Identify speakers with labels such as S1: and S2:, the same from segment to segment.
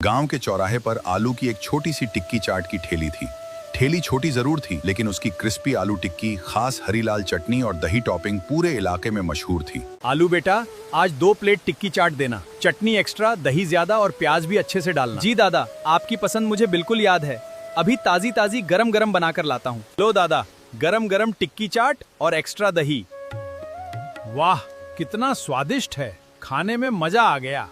S1: गांव के चौराहे पर आलू की एक छोटी सी टिक्की चाट की ठेली थी। ठेली छोटी जरूर थी, लेकिन उसकी क्रिस्पी आलू टिक्की, खास हरी लाल चटनी और दही टॉपिंग पूरे इलाके में मशहूर थी।
S2: आलू बेटा, आज 2 प्लेट टिक्की चाट देना, चटनी एक्स्ट्रा, दही ज्यादा और प्याज भी अच्छे से डालना। जी दादा, आपकी पसंद मुझे बिल्कुल याद है। अभी ताजी ताजी गरम गरम बना कर लाता हूँ। लो दादा, गरम गरम टिक्की चाट और एक्स्ट्रा दही। वाह, कितना स्वादिष्ट है, खाने में मजा आ गया।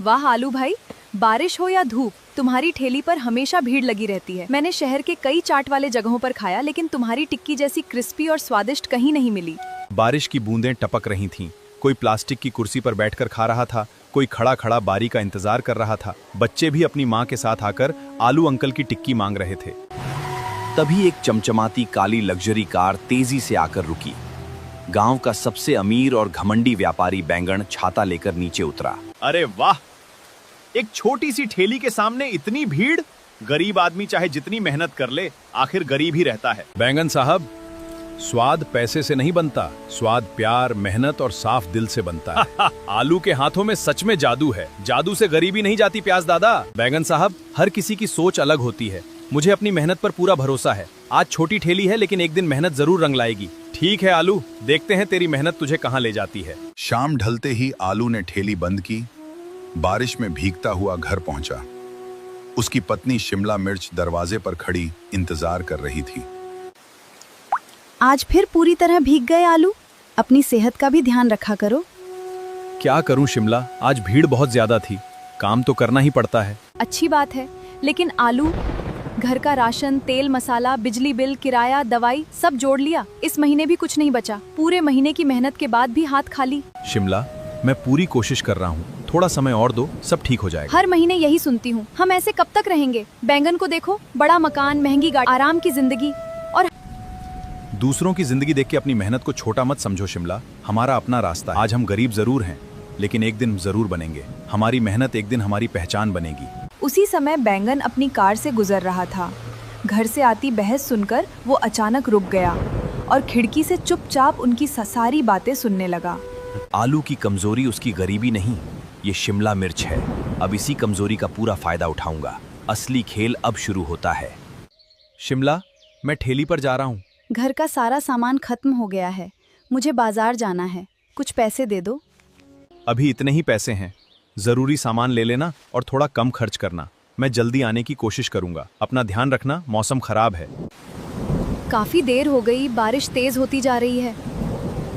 S3: वाह आलू भाई, बारिश हो या धूप, तुम्हारी ठेली पर हमेशा भीड़ लगी रहती है। मैंने शहर के कई चाट वाले जगहों पर खाया, लेकिन तुम्हारी टिक्की जैसी क्रिस्पी और स्वादिष्ट कहीं नहीं मिली।
S2: बारिश की बूंदें टपक रही थीं। कोई प्लास्टिक की कुर्सी पर बैठकर खा रहा था, कोई खड़ा खड़ा बारी का इंतजार कर रहा था। बच्चे भी अपनी माँ के साथ आकर आलू अंकल की टिक्की मांग रहे थे।
S4: तभी एक चमचमाती काली लग्जरी कार तेजी से आकर रुकी। गांव का सबसे अमीर और घमंडी व्यापारी बैंगन छाता लेकर नीचे उतरा।
S2: अरे वाह, एक छोटी सी ठेली के सामने इतनी भीड़। गरीब आदमी चाहे जितनी मेहनत कर ले, आखिर गरीब ही रहता है। बैंगन साहब, स्वाद पैसे से नहीं बनता, स्वाद प्यार, मेहनत और साफ दिल से बनता है। आलू के हाथों में सच में जादू है। जादू से गरीबी नहीं जाती प्याज दादा। बैंगन साहब, हर किसी की सोच अलग होती है। मुझे अपनी मेहनत पर पूरा भरोसा है। आज छोटी ठेली है, लेकिन एक दिन मेहनत जरूर रंग लाएगी। ठीक है आलू, देखते हैं तेरी मेहनत तुझे कहाँ ले जाती है।
S1: शाम ढलते ही आलू ने ठेली बंद की, बारिश में भीगता हुआ घर पहुंचा। उसकी पत्नी शिमला मिर्च दरवाजे पर खड़ी इंतजार कर रही थी।
S3: आज फिर पूरी तरह भीग गए आलू, अपनी सेहत का भी ध्यान रखा करो।
S2: क्या करूं शिमला, आज भीड़ बहुत ज्यादा थी, काम तो करना ही पड़ता है।
S3: अच्छी बात है, लेकिन आलू, घर का राशन, तेल मसाला, बिजली बिल, किराया, दवाई सब जोड़ लिया, इस महीने भी कुछ नहीं बचा। पूरे महीने की मेहनत के बाद भी हाथ खाली।
S2: शिमला, मैं पूरी कोशिश कर रहा हूँ, थोड़ा समय और दो, सब ठीक हो जाएगा।
S3: हर महीने यही सुनती हूँ, हम ऐसे कब तक रहेंगे? बैंगन को देखो, बड़ा मकान, महंगी गाड़ी, आराम की जिंदगी। और
S2: दूसरों की जिंदगी देख के अपनी मेहनत को छोटा मत समझो शिमला। हमारा अपना रास्ता है। आज हम गरीब जरूर हैं, लेकिन एक दिन जरूर बनेंगे। हमारी मेहनत एक दिन हमारी पहचान बनेगी।
S3: उसी समय बैंगन अपनी कार से गुजर रहा था। घर से आती बहस सुनकर वो अचानक रुक गया और खिड़की से चुपचाप उनकी सारी बातें सुनने लगा।
S4: आलू की कमजोरी उसकी गरीबी नहीं, ये शिमला मिर्च है। अब इसी कमजोरी का पूरा फायदा उठाऊंगा। असली खेल अब शुरू होता है।
S2: शिमला, मैं ठेली पर जा रहा हूँ।
S3: घर का सारा सामान खत्म हो गया है, मुझे बाजार जाना है, कुछ पैसे दे दो।
S2: अभी इतने ही पैसे हैं, जरूरी सामान ले लेना और थोड़ा कम खर्च करना। मैं जल्दी आने की कोशिश करूंगा। अपना ध्यान रखना, मौसम खराब है।
S3: काफी देर हो गई, बारिश तेज होती जा रही है।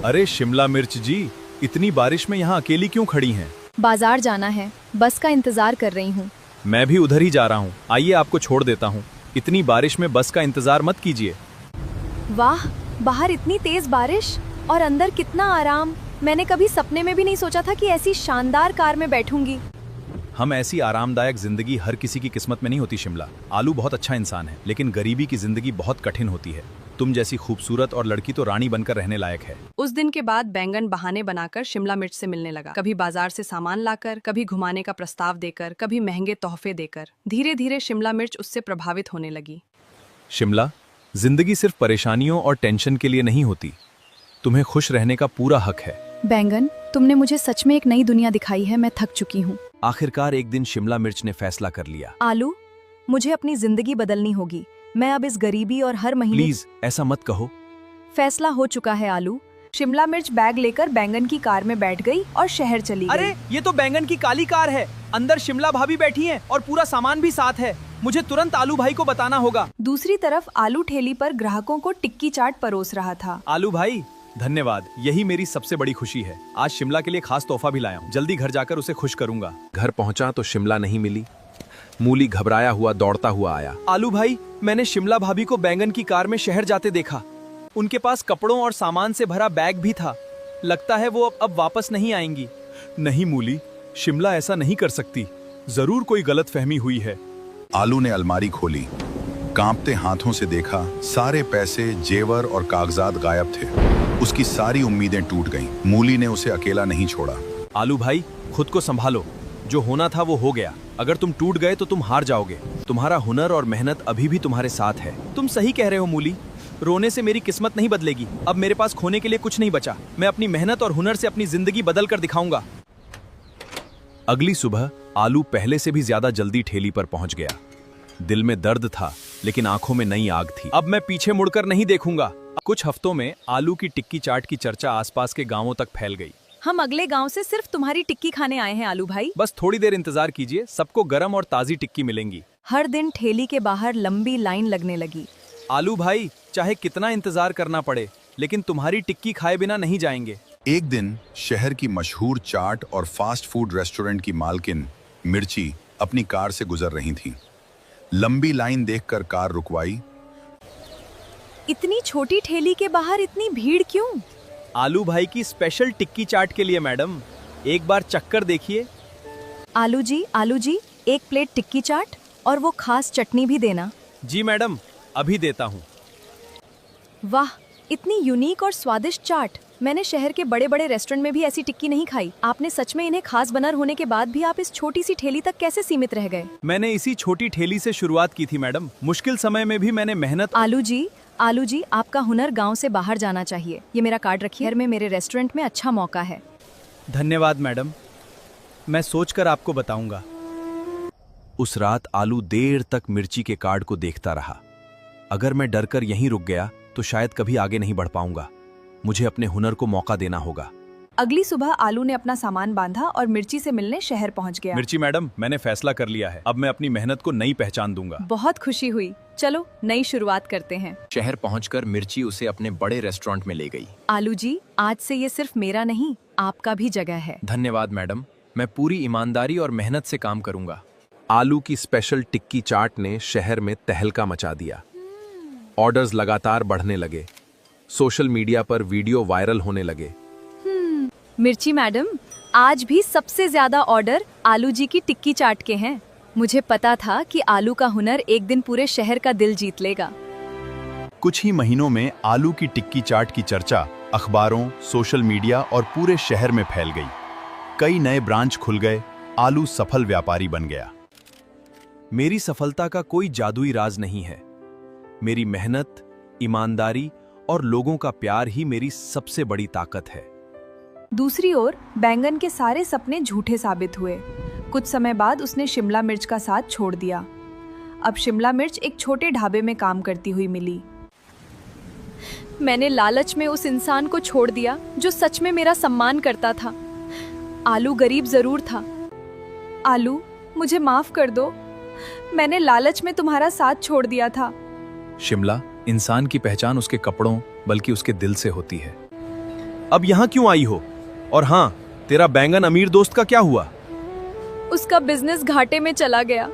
S2: अरे शिमला मिर्च जी, इतनी बारिश में यहाँ अकेली क्यों खड़ी हैं?
S3: बाजार जाना है, बस का इंतजार कर रही हूँ।
S2: मैं भी उधर ही जा रहा हूँ, आइए आपको छोड़ देता हूँ। इतनी बारिश में बस का इंतजार मत कीजिए।
S3: वाह, बाहर इतनी तेज बारिश और अंदर कितना आराम। मैंने कभी सपने में भी नहीं सोचा था कि ऐसी शानदार कार में बैठूंगी।
S2: हम ऐसी आरामदायक जिंदगी हर किसी की किस्मत में नहीं होती शिमला। आलू बहुत अच्छा इंसान है, लेकिन गरीबी की जिंदगी बहुत कठिन होती है। तुम जैसी खूबसूरत और लड़की तो रानी बनकर रहने लायक है।
S5: उस दिन के बाद बैंगन बहाने बनाकर शिमला मिर्च से मिलने लगा। कभी बाजार से सामान लाकर, कभी घुमाने का प्रस्ताव देकर, कभी महंगे तोहफे देकर। धीरे धीरे शिमला मिर्च उससे प्रभावित होने लगी।
S2: शिमला, जिंदगी सिर्फ परेशानियों और टेंशन के लिए नहीं होती। तुम्हें खुश रहने का पूरा हक है।
S3: बैंगन, तुमने मुझे सच में एक नई दुनिया दिखाई है। मैं थक चुकी हूँ।
S4: आखिरकार एक दिन शिमला मिर्च ने फैसला कर लिया।
S3: आलू, मुझे अपनी जिंदगी बदलनी होगी। मैं अब इस गरीबी और हर महीने।
S4: प्लीज ऐसा मत कहो।
S3: फैसला हो चुका है आलू। शिमला मिर्च बैग लेकर बैंगन की कार में बैठ गई और शहर चली गई।
S2: अरे, ये तो बैंगन की काली कार है। अंदर शिमला भाभी बैठी हैं और पूरा सामान भी साथ है। मुझे तुरंत आलू भाई को बताना होगा।
S3: दूसरी तरफ आलू ठेली पर ग्राहकों को टिक्की चाट परोस रहा था।
S2: आलू भाई, धन्यवाद, यही मेरी सबसे बड़ी खुशी है। आज शिमला के लिए खास तोहफा भी लाया हूँ। जल्दी घर जाकर उसे खुश करूंगा।
S4: घर पहुंचा तो शिमला नहीं मिली। मूली घबराया हुआ दौड़ता हुआ आया।
S2: आलू भाई, मैंने शिमला भाभी को बैंगन की कार में शहर जाते देखा। उनके पास कपड़ों और सामान से भरा बैग भी था। लगता है वो अब वापस नहीं आएंगी। नहीं मूली, शिमला ऐसा नहीं कर सकती। जरूर कोई गलतफहमी हुई है।
S1: आलू ने अलमारी खोली, कांपते हाथों से देखा। सारे पैसे, जेवर और कागजात गायब थे। उसकी सारी उम्मीदें टूट गईं। मूली ने उसे अकेला नहीं छोड़ा।
S2: आलू भाई, खुद को संभालो। जो होना था वो हो गया। अगर तुम टूट गए तो तुम हार जाओगे। तुम्हारा हुनर और मेहनत अभी भी तुम्हारे साथ है। तुम सही कह रहे हो मूली, रोने से मेरी किस्मत नहीं बदलेगी। अब मेरे पास खोने के लिए कुछ नहीं बचा। मैं अपनी मेहनत और हुनर से अपनी जिंदगी बदल कर दिखाऊंगा।
S4: अगली सुबह
S2: आलू पहले से भी ज्यादा जल्दी ठेली पर पहुंच गया। दिल में दर्द था, लेकिन आंखों में नई आग थी। अब मैं पीछे मुड़कर नहीं देखूंगा। कुछ हफ्तों में आलू की टिक्की चाट की चर्चा आसपास के गांवों तक फैल गई।
S3: हम अगले गांव से सिर्फ तुम्हारी टिक्की खाने आए हैं आलू भाई।
S2: बस थोड़ी देर इंतजार कीजिए, सबको गरम और ताजी टिक्की मिलेंगी।
S3: हर दिन ठेली के बाहर लंबी लाइन लगने लगी।
S2: आलू भाई, चाहे कितना इंतजार करना पड़े, लेकिन तुम्हारी टिक्की खाए बिना नहीं जाएंगे।
S1: एक दिन शहर की मशहूर चाट और फास्ट फूड रेस्टोरेंट की मालकिन मिर्ची अपनी कार से गुजर रही थीं। लंबी लाइन देखकर कार रुकवाई।
S3: इतनी छोटी ठेली के बाहर इतनी भीड़ क्यों?
S2: आलू भाई की स्पेशल टिक्की चाट के लिए मैडम, एक बार चक्कर देखिए।
S3: आलू जी, एक प्लेट टिक्की चाट और वो खास चटनी भी देना।
S2: जी मैडम, अभी देता हूँ।
S3: वाह, इतनी यूनिक और स्वादिष्ट चाट। मैंने शहर के बड़े बड़े रेस्टोरेंट में भी ऐसी टिक्की नहीं खाई। आपने सच में इन्हें खास बना होने के बाद भी आप इस छोटी सी ठेली तक कैसे सीमित रह गए?
S2: मैंने इसी छोटी ठेली से शुरुआत की थी मैडम। मुश्किल समय में भी मैंने मेहनत।
S3: आलू जी, आपका हुनर गांव से बाहर जाना चाहिए। ये मेरा कार्ड रखिए। शहर में मेरे रेस्टोरेंट में अच्छा मौका है।
S2: धन्यवाद मैडम, मैं सोचकर आपको बताऊंगा।
S4: उस रात आलू देर तक मिर्ची के कार्ड को देखता रहा। अगर मैं डरकर यहीं रुक गया तो शायद कभी आगे नहीं बढ़ पाऊंगा। मुझे अपने हुनर को मौका देना होगा।
S5: अगली सुबह आलू ने अपना सामान बांधा और मिर्ची से मिलने शहर पहुंच गया।
S2: मिर्ची मैडम, मैंने फैसला कर लिया है। अब मैं अपनी मेहनत को नई पहचान दूंगा।
S3: बहुत खुशी हुई। चलो नई शुरुआत करते हैं।
S4: शहर पहुंचकर मिर्ची उसे अपने बड़े रेस्टोरेंट में ले गई।
S3: आलू जी, आज से ये सिर्फ मेरा नहीं, आपका भी जगह है।
S4: धन्यवाद मैडम, मैं पूरी ईमानदारी और मेहनत से काम करूंगा। आलू की स्पेशल टिक्की चाट ने शहर में तहलका मचा दिया। ऑर्डर्स लगातार बढ़ने लगे। सोशल मीडिया पर वीडियो वायरल होने लगे।
S3: मिर्ची मैडम, आज भी सबसे ज्यादा ऑर्डर आलू जी की टिक्की चाट के हैं। मुझे पता था कि आलू का हुनर एक दिन पूरे शहर का दिल जीत लेगा।
S2: कुछ ही महीनों में आलू की टिक्की चाट की चर्चा अखबारों, सोशल मीडिया और पूरे शहर में फैल गई। कई नए ब्रांच खुल गए। आलू सफल व्यापारी बन गया। मेरी सफलता का कोई जादुई राज नहीं है। मेरी मेहनत, ईमानदारी और लोगों का प्यार ही मेरी सबसे बड़ी ताकत है।
S5: दूसरी ओर बैंगन के सारे सपने झूठे साबित हुए। कुछ समय बाद उसने शिमला मिर्च का साथ छोड़ दिया। अब शिमला मिर्च एक छोटे ढाबे में काम करती हुई मिली।
S3: मैंने लालच में उस इंसान को छोड़ दिया जो सच में मेरा सम्मान करता था। आलू गरीब जरूर था।
S5: आलू, मुझे माफ कर दो। मैंने लालच में तुम्हारा साथ छोड़ दिया था।
S2: शिमला, इंसान की पहचान उसके कपड़ों बल्कि उसके दिल से होती है। अब यहाँ क्यों आई हो? और हाँ, तेरा बैंगन अमीर दोस्त का क्या हुआ?
S3: उसका बिजनेस घाटे में चला गया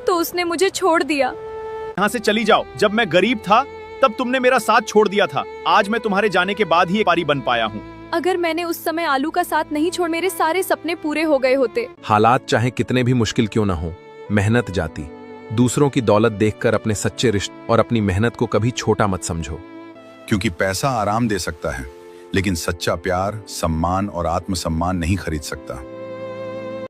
S3: तो उसने मुझे छोड़ दिया।
S2: यहाँ से चली जाओ। जब मैं गरीब था तब तुमने मेरा साथ छोड़ दिया था। आज मैं तुम्हारे जाने के बाद ही व्यापारी बन पाया हूँ।
S3: अगर मैंने उस समय आलू का साथ नहीं छोड़, मेरे सारे सपने पूरे हो गए होते।
S6: हालात चाहे कितने भी मुश्किल क्यों ना हो, मेहनत जाती। दूसरों की दौलत देखकर अपने सच्चे रिश्ते और अपनी मेहनत को कभी छोटा मत समझो।
S1: क्योंकि पैसा आराम दे सकता है, लेकिन सच्चा प्यार, सम्मान और आत्मसम्मान नहीं खरीद सकता।